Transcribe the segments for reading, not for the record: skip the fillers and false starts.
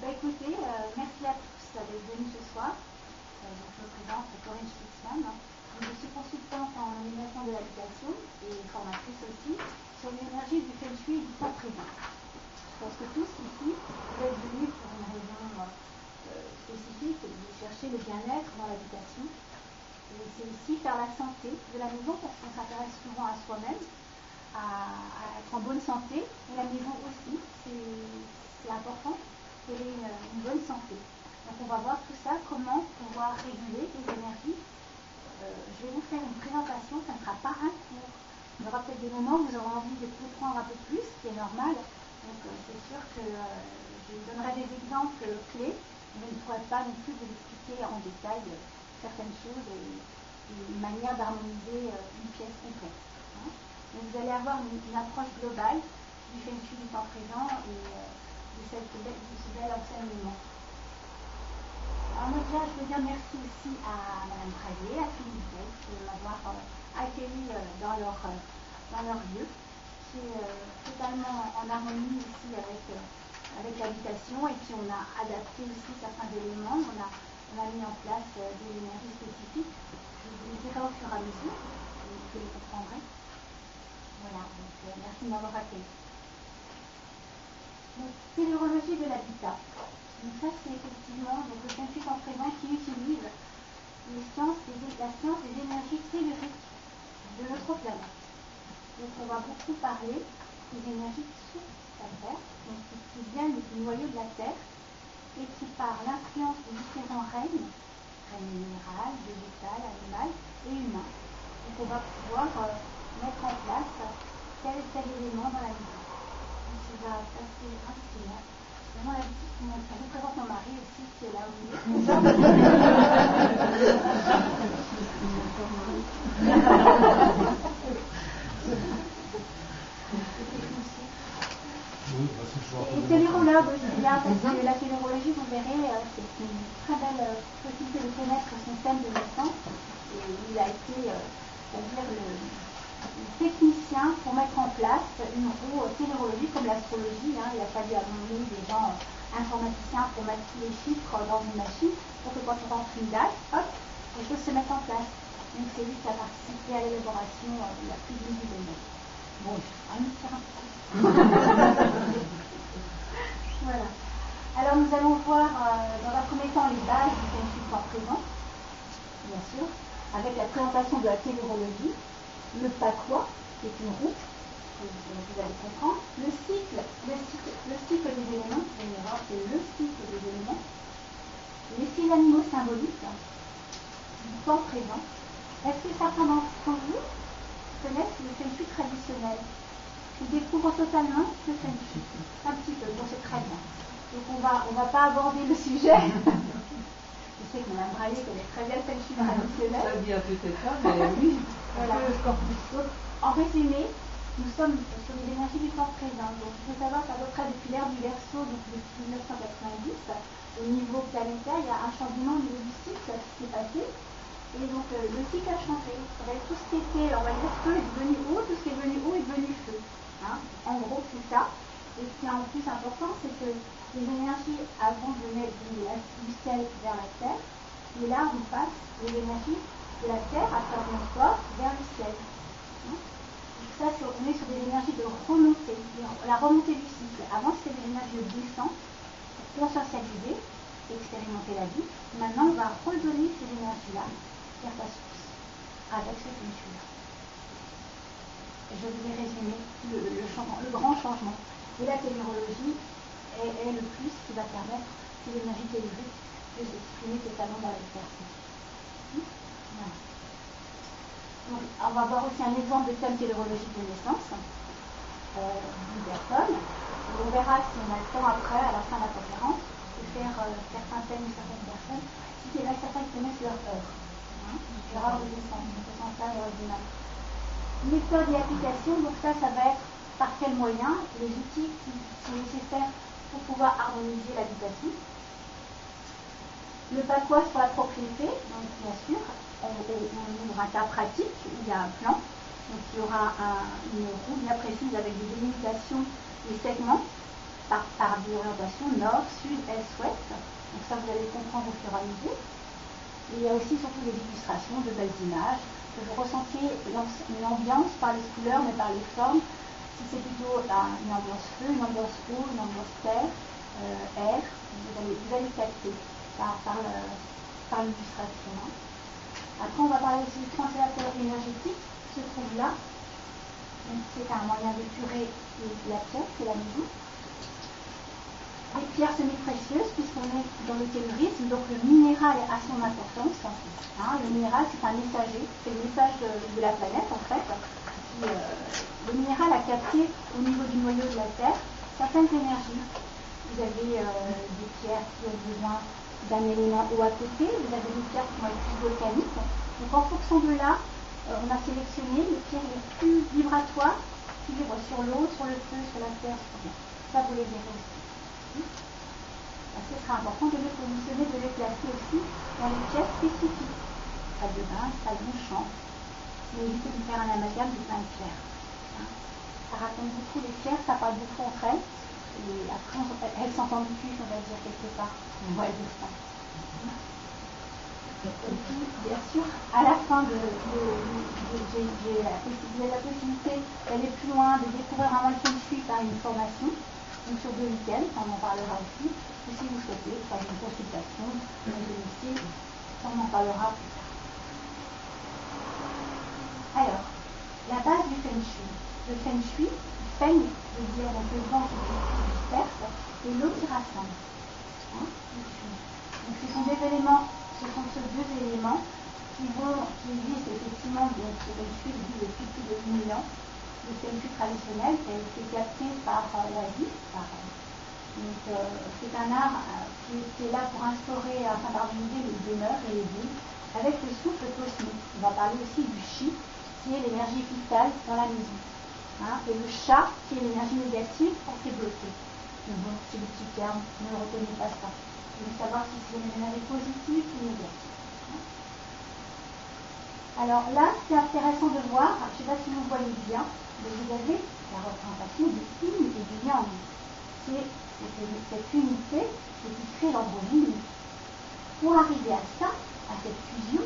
Écoutez, merci à tous d'être venus ce soir. Donc, je me présente Corinne Schlitzmann. Je suis consultante en animation de l'habitation et formatrice aussi sur l'énergie du feng shui et du temps présent. Je pense que tous ici, vous êtes venus pour une raison spécifique de chercher le bien-être dans l'habitation. Et c'est aussi faire la santé de la maison parce qu'on s'intéresse souvent à soi-même, à être en bonne santé. Et la maison aussi, c'est important. Quelle est une bonne santé. Donc on va voir tout ça, comment pouvoir réguler les énergies. Je vais vous faire une présentation, ça ne sera pas un cours. Il y aura peut-être des moments où vous aurez envie de comprendre un peu plus, ce qui est normal. Donc c'est sûr que je vous donnerai des exemples clés, mais je ne pourrai pas non plus vous expliquer en détail certaines choses et une manière d'harmoniser une pièce complète. Hein. Donc vous allez avoir une approche globale du feng shui du temps présent et de ce bel enseignement. Alors moi déjà, je veux dire merci aussi à Madame Pradier, à Philippe Bey, de m'avoir accueilli dans leur lieu, qui est totalement en harmonie aussi avec l'habitation, et puis on a adapté aussi certains éléments, on a mis en place des énergies spécifiques. Je vous les dirai au fur et à mesure, vous les comprendrez. Voilà, donc merci de m'avoir accueilli. Donc, téléologie de l'habitat. Donc ça, c'est effectivement donc, le feng shui temps présent qui utilise la science des énergies telluriques de notre planète. Donc on va beaucoup parler des énergies sous la Terre, donc qui viennent du noyau de la Terre et qui, par l'influence de différents règnes minéral, végétal, animal et humain, donc on va pouvoir mettre en place tel et tel élément dans la maison. Je vais passer un petit là. Vraiment, je vous présente mon mari aussi, qui est là où il est. Et télérologue aussi, bien, parce que la télérologie, vous verrez, c'est une très belle possibilité de connaître son thème de naissance. Et il a été, c'est-à-dire le technicien pour mettre en place une roue télérologique comme l'astrologie. Hein. Il a fallu amener des gens informaticiens pour mettre tous les chiffres dans une machine pour que quand on rentre une date, hop, les choses se mettent en place. Donc c'est lui qui a participé à l'élaboration de la plus d'une dizaine d'années. Bon, on va nous faire un peu. Voilà. Alors nous allons voir dans un premier temps les bases du feng shui temps présent, bien sûr, avec la présentation de la tellurologie, le pakwa, qui est une roue, vous allez comprendre, le cycle des éléments, c'est le cycle des éléments, les 6 animaux symboliques du temps présent. Est-ce que certains d'entre vous connaissent le feng shui traditionnel? Ils découvrent totalement le feng shui, un petit peu, bon c'est très bien. Donc on va pas aborder le sujet. Je sais que Mme Braillet connaît très bien le feng shui traditionnel. Ça vient peut-être pas, mais oui. Voilà. Donc, en résumé, nous sommes sur les énergies du temps présent. Donc il faut savoir qu'à peu près depuis l'ère du Verseau, donc depuis 1990, au niveau planétaire, il y a un changement au niveau du cycle qui s'est passé. Et donc le cycle a changé. Tout ce qui était, on va dire, feu est devenu eau, tout ce qui est devenu eau est devenu feu. Hein. En gros, c'est ça. Et ce qui est en plus important, c'est que les énergies avant venaient du ciel vers la terre. Et là, on passe les énergies de la terre à travers notre corps vers le ciel. Hein. Donc ça, on est sur des énergies de remontée, la remontée du cycle. Avant, c'était des énergies de descente pour conscientialiser et expérimenter la vie. Maintenant, on va redonner ces énergies-là vers sa source avec ce feng shui-là. Je vous ai résumé le grand changement. Et la tellurologie est le plus qui va permettre ces énergies telluriques de s'exprimer totalement dans l'exercice. Voilà. Donc, on va voir aussi un exemple de thème tellurologique de naissance d'une personne. On verra si on a le temps après, à la fin de la conférence, de faire certains thèmes de certaines personnes, si c'est là certains qui connaissent leur heure. L'erreur de naissance, de façon ça originale. Méthode et application, donc ça va être par quels moyens, les outils qui sont nécessaires pour pouvoir harmoniser l'habitation. Le pakwa sur la propriété, donc bien sûr, on ouvre un cas pratique, il y a un plan, donc il y aura une roue bien précise avec des délimitations, des segments, par des orientations nord, sud, est, ouest. Donc ça, vous allez comprendre au fur et à mesure. Et il y a aussi surtout des illustrations, de belles images, que vous ressentiez une ambiance par les couleurs, mais par les formes. Si c'est plutôt une ambiance feu, une ambiance eau, une ambiance terre, air, vous allez capter par l'illustration. Après, on va parler aussi du transférateur énergétique qui se trouve là. Donc, c'est un moyen d'épurer la pièce et la maison. Les pierres semi-précieuses, puisqu'on est dans le tellurisme, donc le minéral a son importance. Le minéral, c'est un messager, c'est le message de la planète, en fait. Le minéral a capté au niveau du noyau de la Terre certaines énergies. Vous avez des pierres qui ont besoin d'un élément eau à côté, vous avez des pierres qui vont être plus volcaniques. Donc en fonction de là, on a sélectionné les pierres les plus vibratoires, qui vibrent sur l'eau, sur le feu, sur la terre, sur rien. Ça, vous les verrez aussi. Ce sera important de les positionner, de les placer aussi dans les pièces spécifiques. Salle de bain, salle de champ. Mais évitez de faire un amalgame de plein de pierres. Ça raconte beaucoup les pierres, ça parle beaucoup entre elles. Et après, elles s'entendent plus, on va dire, quelque part. Ouais, de ça. Et puis, bien sûr, à la fin j'ai la possibilité d'aller plus loin, de découvrir un mal feng shui par une formation, donc sur 2 week-ends, on en parlera aussi. Et si vous souhaitez faire une consultation, un domicile, on en parlera plus tard. Alors, la base du feng shui. Le feng shui, feng veut dire donc le vent qui disperse, et l'eau qui rassemble. Donc ce sont ces 2 éléments qui visent effectivement le feng shui depuis plus de 1000 ans, le feng shui traditionnel qui a été capté par l'Asie. Donc c'est un art qui est là pour instaurer, afin d'harmoniser les demeures et les villes avec le souffle cosmique. On va parler aussi du chi, qui est l'énergie vitale dans la maison. Et le chat, qui est l'énergie négative, quand c'est bloqué. Mais bon, c'est le petit terme, ne retenez pas ça. Il faut savoir si c'est une énergie positive ou négative. Alors là, c'est intéressant de voir, je ne sais pas si vous voyez bien, mais vous avez la représentation du yin et du yang. C'est cette unité qui crée l'androgynie. Pour arriver à ça, à cette fusion,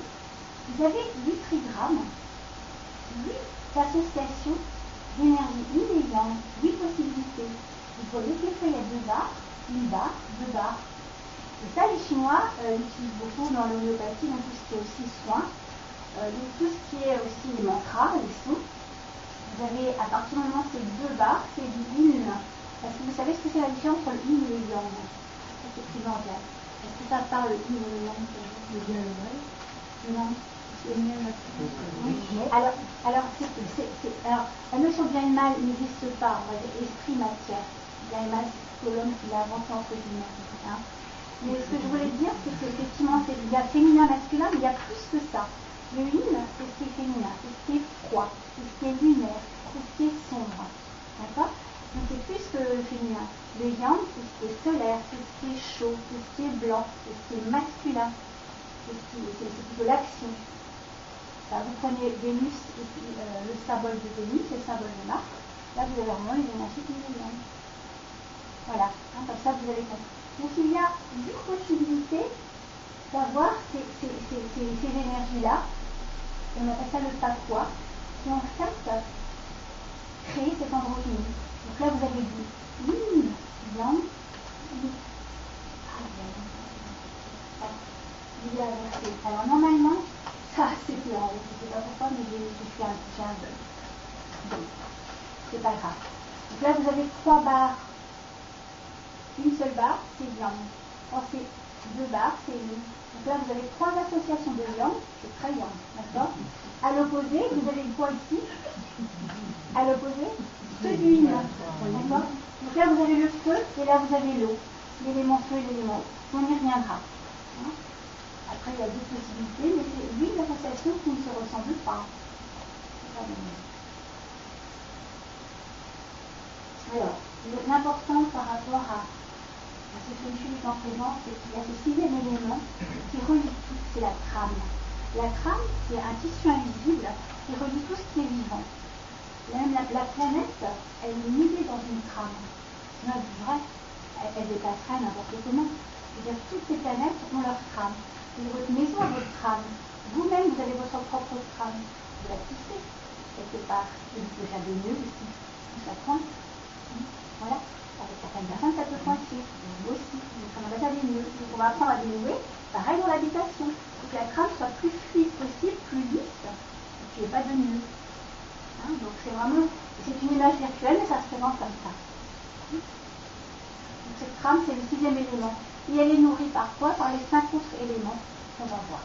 vous avez 8 trigrammes, 8 associations d'énergie yin et yang, 8 possibilités. Vous voyez que il y a 2 barres, une barre, 2 barres. Et ça, les Chinois l'utilisent beaucoup dans l'homéopathie, dans tout ce qui est aussi soins, donc tout ce qui est aussi les mantras, les sons. Vous avez, à partir du moment où c'est 2 barres, c'est du yin. Parce que vous savez ce que c'est la différence entre le yin et le yang. C'est primordial. Est-ce que ça parle le yin et le yang? Le bien et le mal? Non. Oui. Alors, la notion de bien et de mal n'existe pas. On va dire esprit-matière. Bien et mal, c'est l'homme qui l'a inventé entre guillemets. Mais ce que je voulais dire, c'est qu'effectivement, il y a féminin-masculin, mais il y a plus que ça. Le yin, c'est ce qui est féminin, c'est ce qui est froid, c'est ce qui est lunaire, c'est ce qui est sombre. D'accord? Donc c'est plus que le féminin. Le yang, c'est ce qui est solaire, c'est ce qui est chaud, c'est ce qui est blanc, c'est ce qui est masculin, c'est plutôt l'action. Vous prenez Vénus, et puis, le symbole de Vénus, le symbole de Mars. Là, vous avez vraiment les énergies du yang. Voilà, comme ça vous avez compris. Donc il y a 8 possibilités d'avoir ces énergies-là, on appelle ça le pakwa, qui en fait crée cette androgynie. Donc là vous avez dit yin, yang, alors normalement, ça c'est blanc, je ne sais pas pourquoi, mais j'ai un bug. Donc, c'est pas grave. Donc là vous avez 3 barres. Une seule barre, c'est yang. Quand c'est 2 barres, c'est yin. Donc là, vous avez 3 associations de yang, c'est très yang, d'accord? À l'opposé, vous avez quoi ici? À l'opposé, que du yin, d'accord? Donc là, vous avez le feu, et là, vous avez l'eau. L'élément feu et l'élément eau. On y reviendra. Après, il y a 2 possibilités, mais c'est 8 associations qui ne se ressemblent pas. Alors, l'important par rapport à ce feng shui en présent, c'est qu'il y a ce 6e élément qui relie tout, c'est la trame. La trame, c'est un tissu invisible qui relie tout ce qui est vivant. Même la planète, elle est niée dans une trame. notre vraie, elle dépasserait n'importe comment. C'est-à-dire que toutes ces planètes ont leur trame. Et votre maison a votre trame. Vous-même, vous avez votre propre trame. Vous la tissez quelque part. Et vous pouvez faire des nœuds ici. Ça coince. Voilà. Avec certaines personnes, ça peut coincer. Vous aussi. Donc, on va faire des nœuds. Donc, on va apprendre à dénouer. Pareil dans l'habitation. Pour que la trame soit plus fluide possible, plus lisse, et qu'il n'y ait pas de nœuds. Hein, donc, c'est vraiment. C'est une image virtuelle, mais ça se présente comme ça. Donc, cette trame, c'est le 6e élément. Et elle est nourrie par quoi? Par les 5 autres éléments qu'on va voir.